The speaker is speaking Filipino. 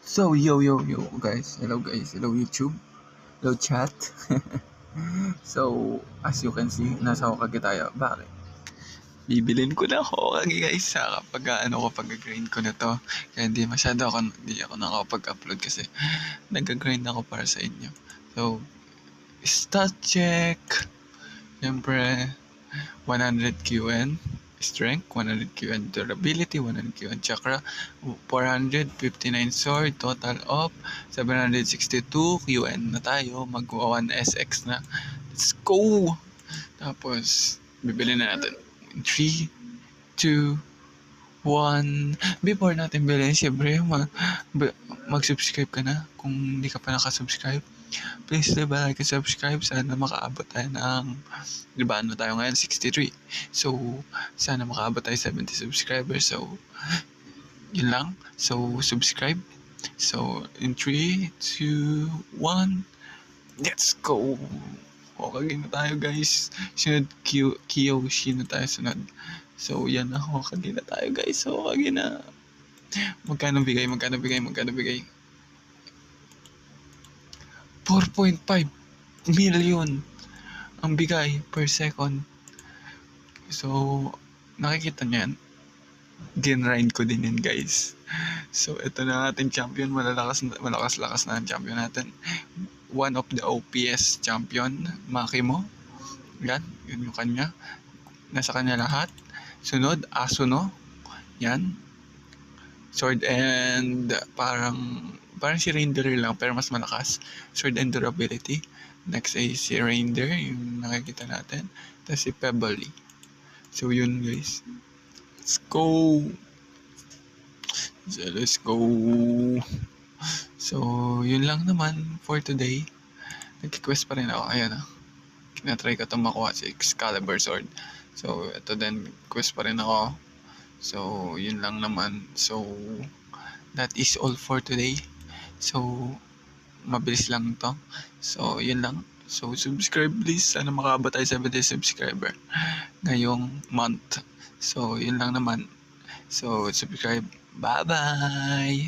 So, yo, guys. Hello, YouTube. Hello, chat. So, as you can see, nasa Hokage tayo. Bakit? Bibilin ko na Hokage, guys, kapag grind ko na to. Kaya hindi ako nakapag-upload kasi nag-grind ako para sa inyo. So, stat check. Siyempre, 100 QN. Strength, 100 QN. Durability, 100 QN. Chakra, 459 sword. Total of 762 QN na tayo. Mag-1 SX na. Let's go! Tapos, bibili na natin. 3, 2, 1. Before natin bilhin, siyempre, mag-subscribe ka na kung hindi ka pa nakasubscribe. Please leave a like and subscribe. Sana makaabot tayo ng, di ba, ano tayo ngayon? 63. So, sana makaabot tayo 70 subscribers. So, yun lang. So, subscribe. So, in 3, 2, 1, let's go! Hokage na tayo, guys. Sunod, Kiyoshi na tayo sunod. So, yan na. Hokage na tayo, guys. Hokage na. Magkano bigay? 4.5 million ang bigay per second. So, nakikita niyo yan. Ginrind ko din yan, guys. So, ito na ating champion. Malakas-lakas na ang champion natin. One of the OPS champion, Makimo. Yan yung kanya. Nasa kanya lahat. Sunod, Asuno. Yan. Sword and parang si Reindeer lang pero mas malakas. Sword and durability. Next ay si Reindeer, yung nakikita natin. Tapos si Pebbly. So yun, guys. Let's go! So yun lang naman for today. Nag-request pa rin ako. Ayan na. Kinatry ko itong makuha si Excalibur Sword. So ito din, quest pa rin ako. So yun lang naman. So that is all for today. So, mabilis lang to. So, yun lang. So, subscribe please. Sana makaabot tayo 70 subscriber ngayong month. So, yun lang naman. So, subscribe. Bye-bye!